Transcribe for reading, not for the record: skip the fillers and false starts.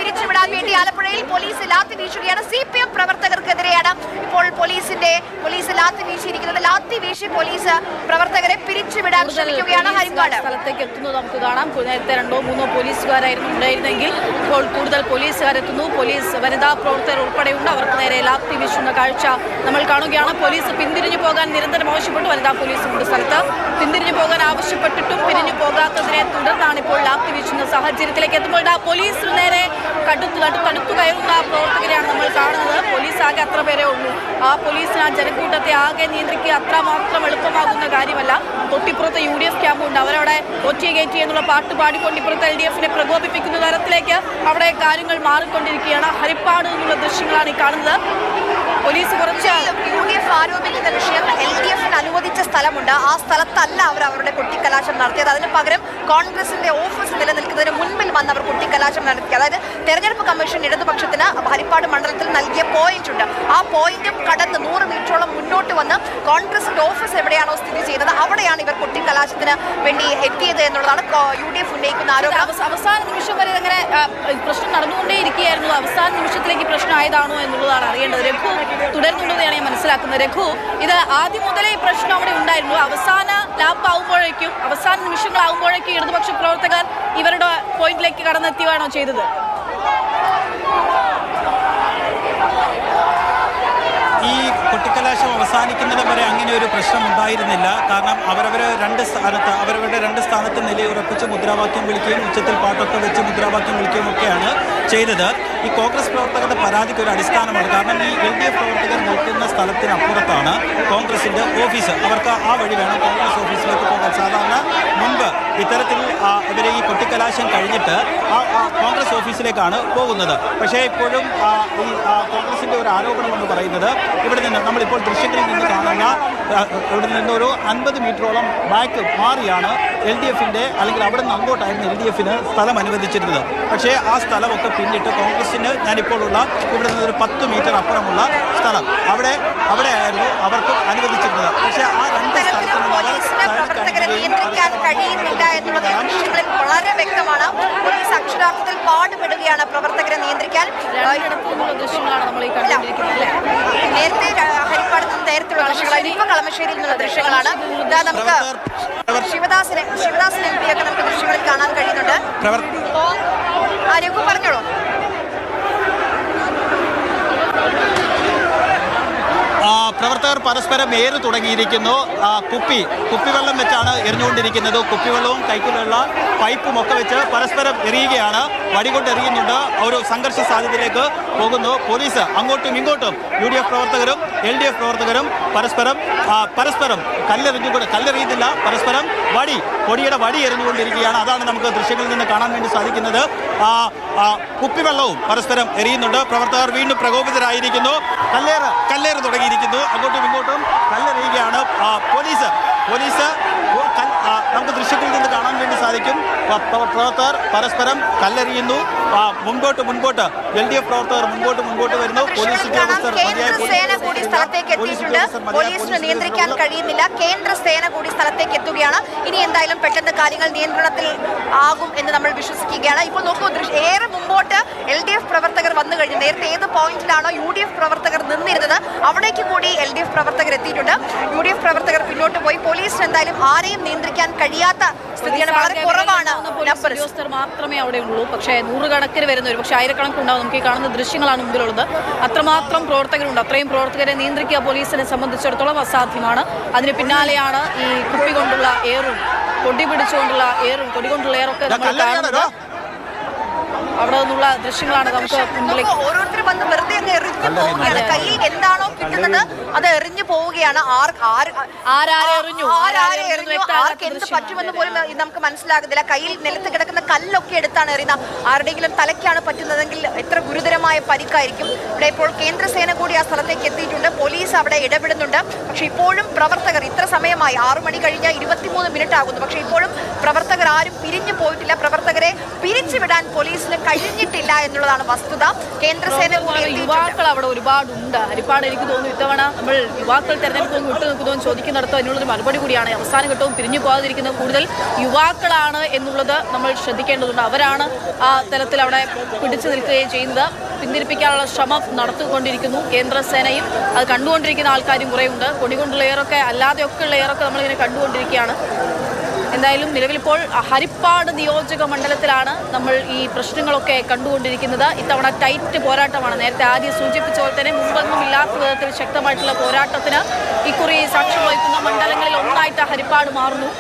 പിരിച്ചുവിടാൻ വേണ്ടി ആലപ്പുഴയിൽ police lathi വീശുകയാണ്. CPM പ്രവർത്തകർക്കെതിരെയാണ് ഇപ്പോൾ പോലീസ് ലാത്തി വീശിയിരിക്കുന്നത്. ലാത്തി വീശി പോലീസ് പ്രവർത്തകരെ പിരിച്ചുവിടാൻ ശ്രമിക്കുകയാണ്. ഹരിപ്പാട് സ്ഥലത്തേക്ക് എത്തുന്നത് നമുക്ക് കാണാം. നേരത്തെ 2-3 പോലീസുകാരായിരുന്നു ഉണ്ടായിരുന്നെങ്കിൽ ഇപ്പോൾ കൂടുതൽ പോലീസുകാരെത്തുന്നു. പോലീസ് വനിതാ പ്രവർത്തകർ ഉൾപ്പെടെയുണ്ട്. അവർക്ക് നേരെ ലാത്തി വീശുന്ന കാഴ്ച നമ്മൾ കാണുകയാണ്. പോലീസ് പിന്തിരിഞ്ഞു പോകാൻ നിരന്തരം ആവശ്യപ്പെട്ടു. വനിതാ പോലീസുണ്ട് സ്ഥലത്ത്. പിന്തിരിഞ്ഞു പോകാൻ ആവശ്യപ്പെട്ടിട്ടും പിരിഞ്ഞു പോകാത്തതിനെ തുടർന്നാണ് ഇപ്പോൾ ലാത്തി വീശുന്ന സാഹചര്യത്തിലേക്ക് എത്തുമ്പോൾ പോലീസിന് നേരെ തടുത്തു കയറുന്ന പ്രവർത്തകരെയാണ് നമ്മൾ കാണുന്നത്. പോലീസ് ആകെ അത്ര പേരേ ഉള്ളൂ. ആ പോലീസിന് ആ ജനക്കൂട്ടത്തെ ആകെ നിയന്ത്രിക്കുക അത്രമാത്രം എളുപ്പമാകുന്ന കാര്യമല്ല. തൊട്ടിപ്പുറത്ത് UDF ക്യാമ്പുണ്ട്. അവരവിടെ ഒറ്റ ഗേറ്റ് എന്നുള്ള പാട്ട് പാടിക്കൊണ്ട് ഇപ്പുറത്ത് LDF-നെ പ്രകോപിപ്പിക്കുന്ന തരത്തിലേക്ക് അവിടെ കാര്യങ്ങൾ മാറിക്കൊണ്ടിരിക്കുകയാണ്. ഹരിപ്പാട് എന്നുള്ള ദൃശ്യങ്ങളാണ് ഈ കാണുന്നത്. പോലീസ് കുറച്ച് UDF ആരോപിക്കുന്ന വിഷയം LDF-ന് അനുവദിച്ച സ്ഥലമുണ്ട്. ആ സ്ഥലത്തല്ല അവരുടെ കുട്ടിക്കലാശം നടത്തിയത്. അതിന് പകരം കോൺഗ്രസിന്റെ ഓഫീസ് നിലനിൽക്കുന്നതിന് മുൻപിൽ വന്ന് അവർ കുട്ടിക്കലാശം നടത്തി. അതായത് തെരഞ്ഞെടുപ്പ് കമ്മീഷൻ ഇടതുപക്ഷത്തിന് ഹരിപ്പാട് മണ്ഡലത്തിൽ നൽകിയ പോയിന്റ് ഉണ്ട്. ആ പോയിന്റും കടന്ന് 100 മീറ്ററോളം മുന്നോട്ട് വന്ന് കോൺഗ്രസിന്റെ ഓഫീസ് എവിടെയാണോ സ്ഥിതി ചെയ്യുന്നത് അവിടെയാണ് ഇവർ കുട്ടിക്കലാശത്തിന് വേണ്ടി എത്തിയത് എന്നുള്ളതാണ് UDF ഉന്നയിക്കുന്ന ആരോപണം. അവസാന നിമിഷം വരെ അങ്ങനെ പ്രശ്നം നടന്നുകൊണ്ടേയിരിക്കുകയായിരുന്നു. അവസാന നിമിഷത്തിലേക്ക് പ്രശ്നമായതാണോ എന്നുള്ളതാണ് അറിയേണ്ടത്. രഘു തുടരുന്നുണ്ടെന്നാണ് ഞാൻ മനസ്സിലാക്കുന്നത്. രഘു, ഇത് ആദ്യം മുതലേ ഈ പ്രശ്നം അവിടെ ഉണ്ടായിരുന്നു. അവസാന ലാപ്പ് ആവുമ്പോഴേക്കും അവസാന നിമിഷങ്ങളാവുമ്പോഴേക്കും ഇടതുപക്ഷ പ്രവർത്തകർ ഇവരുടെ പോയിന്റിലേക്ക് കടന്നെത്തിയാണോ ചെയ്തത്? ഈ കൊട്ടിക്കലാശം അവസാനിക്കുന്നത് വരെ അങ്ങനെ ഒരു പ്രശ്നം ഉണ്ടായിരുന്നില്ല. കാരണം അവരവരുടെ രണ്ട് സ്ഥാനത്ത് നിലയുറപ്പിച്ച് മുദ്രാവാക്യം വിളിക്കുകയും ഉച്ചത്തിൽ പാട്ടൊക്കെ വെച്ച് മുദ്രാവാക്യം വിളിക്കുകയും ഒക്കെയാണ് ചെയ്തത്. ഈ കോൺഗ്രസ് പ്രവർത്തകരുടെ പരാതിക്ക് ഒരു അടിസ്ഥാനമാണ്. കാരണം ഈ LDF പ്രവർത്തകർ നിൽക്കുന്ന സ്ഥലത്തിനപ്പുറത്താണ് കോൺഗ്രസിൻ്റെ ഓഫീസ്. അവർക്ക് ആ വഴി വേണം കോൺഗ്രസ് ഓഫീസിലേക്ക് പോകാൻ. സാധാരണ മുൻപ് ഇത്തരത്തിൽ ഇവരെ ഈ കൊട്ടിക്കലാശം കഴിഞ്ഞിട്ട് കോൺഗ്രസ് ഓഫീസിലേക്കാണ് പോകുന്നത്. പക്ഷേ ഇപ്പോഴും ഈ കോൺഗ്രസിൻ്റെ ഒരു ആരോപണം എന്ന് പറയുന്നത് ഇവിടെ നിന്ന് നമ്മളിപ്പോൾ ദൃശ്യങ്ങളിൽ നിന്ന് കാണുന്ന ഇവിടെ നിന്ന് ഒരു 50 മീറ്ററോളം ബാക്ക് മാറിയാണ് LDF-ന്റെ അല്ലെങ്കിൽ അവിടെ നിന്ന് അങ്ങോട്ടായിരുന്നു LDF-ന് സ്ഥലം അനുവദിച്ചിരുന്നത്. പക്ഷേ ആ സ്ഥലമൊക്കെ പിന്നിട്ട് കോൺഗ്രസിന് ഞാനിപ്പോഴുള്ള ഇവിടെ നിന്ന് ഒരു 10 മീറ്റർ അപ്പുറമുള്ള സ്ഥലം അവിടെയായിരുന്നു അവർക്ക് അനുവദിച്ചിരുന്നത്. പക്ഷേ ആ രണ്ട് പ്രവർത്തകരെ നിയന്ത്രിക്കാൻ കഴിയുന്നില്ല എന്നുള്ളത് ദൃശ്യങ്ങളിൽ വളരെ വ്യക്തമാണ്. പോലീസ് അക്ഷരാർത്ഥത്തിൽ പാടുപെടുകയാണ് പ്രവർത്തകരെ നിയന്ത്രിക്കാൻ. നേരത്തെ ഹരിപ്പാട് നിന്ന് നേരത്തെയുള്ള ദൃശ്യങ്ങളാണ്. ഇപ്പൊ കളമശ്ശേരിയിൽ നിന്നുള്ള ദൃശ്യങ്ങളാണ്. നമുക്ക് ശിവദാസൻ MP ഒക്കെ നമുക്ക് ദൃശ്യങ്ങളിൽ കാണാൻ കഴിയുന്നുണ്ട്. രഘു പറഞ്ഞോളൂ. പ്രവർത്തകർ പരസ്പരം ഏറ് തുടങ്ങിയിരിക്കുന്നു. കുപ്പിവെള്ളം വെച്ചാണ് എറിഞ്ഞുകൊണ്ടിരിക്കുന്നത്. കുപ്പിവെള്ളവും കൈക്കുള്ള പൈപ്പും ഒക്കെ വെച്ച് പരസ്പരം എറിയുകയാണ്. വടികൊണ്ട് എറിയുന്നുണ്ട്. ഒരു സംഘർഷ സാധ്യതയിലേക്ക് പോകുന്നു. പോലീസ് അങ്ങോട്ടും ഇങ്ങോട്ടും UDF പ്രവർത്തകരും LDF പ്രവർത്തകരും പരസ്പരം കല്ലെറിയുന്നില്ല, പരസ്പരം പൊടിയുടെ വടി എറിഞ്ഞുകൊണ്ടിരിക്കുകയാണ്. അതാണ് നമുക്ക് ദൃശ്യങ്ങളിൽ നിന്ന് കാണാൻ വേണ്ടി സാധിക്കുന്നത്. കുപ്പിവെള്ളവും പരസ്പരം എറിയുന്നുണ്ട്. പ്രവർത്തകർ വീണ്ടും പ്രകോപിതരായിരിക്കുന്നു. കല്ലേറ് തുടങ്ങിയിരിക്കുന്നു. അങ്ങോട്ടും ഇങ്ങോട്ടും കല്ലെറിയുകയാണ് പോലീസ്. നമുക്ക് ദൃശ്യത്തിൽ നിന്ന് കാണാൻ വേണ്ടി സാധിക്കും. പ്രവർത്തകർ പരസ്പരം കല്ലെറിയുന്നു. മുൻപോട്ട് LDF പ്രവർത്തകർ മുൻപോട്ട് വരുന്നു. പോലീസ് ഉദ്യോഗസ്ഥർ കൂടി സ്ഥലത്തേക്ക് എത്തിയിട്ടുണ്ട്. പോലീസിന് നിയന്ത്രിക്കാൻ കഴിയുന്നില്ല. കേന്ദ്ര സേന കൂടി സ്ഥലത്തേക്ക് എത്തുകയാണ്. ഇനി എന്തായാലും പെട്ടെന്ന് കാര്യങ്ങൾ നിയന്ത്രണത്തിൽ ആകും എന്ന് നമ്മൾ വിശ്വസിക്കുകയാണ്. ഇപ്പോൾ നോക്കൂ, ഏറെ മുമ്പോട്ട് LDF പ്രവർത്തകർ വന്നു കഴിഞ്ഞു. നേരത്തെ ഏത് പോയിന്റിലാണോ UDF പ്രവർത്തകർ നിന്നിരുന്നത് അവിടേക്ക് കൂടി LDF പ്രവർത്തകർ എത്തിയിട്ടുണ്ട്. UDF പ്രവർത്തകർ പിന്നോട്ട് പോയി. പോലീസിന് എന്തായാലും ആരെയും നിയന്ത്രിക്കാൻ കഴിയാത്ത സ്ഥിതിയാണ്. വളരെ കുറവാണ്. ഉദ്യോഗസ്ഥർ മാത്രമേ അവിടെ ഉള്ളൂ. പക്ഷേ നൂറുകണക്കിന് വരുന്ന ഒരു പക്ഷേ ആയിരക്കണക്കുണ്ടാവും. നമുക്ക് ഈ കാണുന്ന ദൃശ്യങ്ങളാണ് മുമ്പിലുള്ളത്. അത്രമാത്രം പ്രവർത്തകരുണ്ട്. അത്രയും പ്രവർത്തകരെ നിയന്ത്രിക്കുക പോലീസിനെ സംബന്ധിച്ചിടത്തോളം അസാധ്യമാണ്. അതിന് പിന്നാലെയാണ് ഈ കുപ്പി കൊണ്ടുള്ള ഏറും കൊടി കൊണ്ടുള്ള ഏറൊക്കെ നമ്മൾ കാണുന്നത്. അവിടെ നിന്നുള്ള ദൃശ്യങ്ങളാണ് നമുക്ക് മുന്നിലേക്ക്. ഓരോരുത്തർ വന്ന് വെറുതെ എറിഞ്ഞു പോവുകയാണ്. കയ്യിൽ എന്താണോ കിട്ടുന്നത് അത് എറിഞ്ഞു പോവുകയാണ്. ആർക്ക് എന്ത് പറ്റുമെന്ന് പോലും നമുക്ക് മനസ്സിലാകുന്നില്ല. കയ്യിൽ നിലത്ത് കിടക്കുന്ന കല്ലൊക്കെ എടുത്താണ് എറിയുന്നത്. ആരുടെയെങ്കിലും തലയ്ക്കാണ് പറ്റുന്നതെങ്കിൽ എത്ര ഗുരുതരമായ പരിക്കായിരിക്കും. ഇവിടെ ഇപ്പോൾ കേന്ദ്രസേന കൂടി ആ സ്ഥലത്തേക്ക് എത്തിയിട്ടുണ്ട്. പോലീസ് അവിടെ ഇടപെടുന്നുണ്ട്. പക്ഷെ ഇപ്പോഴും പ്രവർത്തകർ ഇത്ര സമയമായി 6 മണി കഴിഞ്ഞ 23 മിനിറ്റ് ആകുന്നു. പക്ഷെ ഇപ്പോഴും പ്രവർത്തകർ ആരും പിരിഞ്ഞു പോയിട്ടില്ല. പ്രവർത്തകരെ പിരിച്ചുവിടാൻ പോലീസിന് കഴിഞ്ഞിട്ടില്ല എത്തിയിട്ടില്ല എന്നുള്ളതാണ് വസ്തുത. കേന്ദ്രസേന കൂടി യുവാക്കൾ അവിടെ ഒരുപാടുണ്ട്. ഹരിപ്പാട് എനിക്ക് തോന്നുന്നു ഇത്തവണ നമ്മൾ യുവാക്കൾ തെരഞ്ഞെടുപ്പൊന്നും വിട്ടു നിൽക്കുന്നോ എന്ന് ചോദിക്കുന്നിടത്തോ അതിനുള്ളൊരു മറുപടി കൂടിയാണ്. അവസാന ഘട്ടവും പിരിഞ്ഞു പോകാതിരിക്കുന്നത് കൂടുതൽ യുവാക്കളാണ് എന്നുള്ളത് നമ്മൾ ശ്രദ്ധിക്കേണ്ടതുണ്ട്. അവരാണ് ആ തലത്തിൽ അവിടെ പിടിച്ചു നിൽക്കുകയും ചെയ്യുന്നത്. പിന്തിരിപ്പിക്കാനുള്ള ശ്രമം നടത്തിക്കൊണ്ടിരിക്കുന്നു കേന്ദ്രസേനയും. അത് കണ്ടുകൊണ്ടിരിക്കുന്ന ആൾക്കാരും കുറേയുണ്ട്. കൊടികൊണ്ടുള്ള ഏറൊക്കെ അല്ലാതെയൊക്കെയുള്ള ഏറൊക്കെ നമ്മളിങ്ങനെ കണ്ടുകൊണ്ടിരിക്കുകയാണ്. എന്തായാലും നിലവിലിപ്പോൾ ഹരിപ്പാട് നിയോജക മണ്ഡലത്തിലാണ് നമ്മൾ ഈ പ്രശ്നങ്ങളൊക്കെ കണ്ടുകൊണ്ടിരിക്കുന്നത്. ഇത്തവണ ടൈറ്റ് പോരാട്ടമാണ്. നേരത്തെ ആദ്യം സൂചിപ്പിച്ച പോലെ തന്നെ മുമ്പൊന്നും ഇല്ലാത്ത വിധത്തിൽ ശക്തമായിട്ടുള്ള പോരാട്ടത്തിന് ഇക്കുറി സാക്ഷ്യം വഹിക്കുന്ന മണ്ഡലങ്ങളിൽ ഒന്നായിട്ട് ഹരിപ്പാട് മാറുന്നു.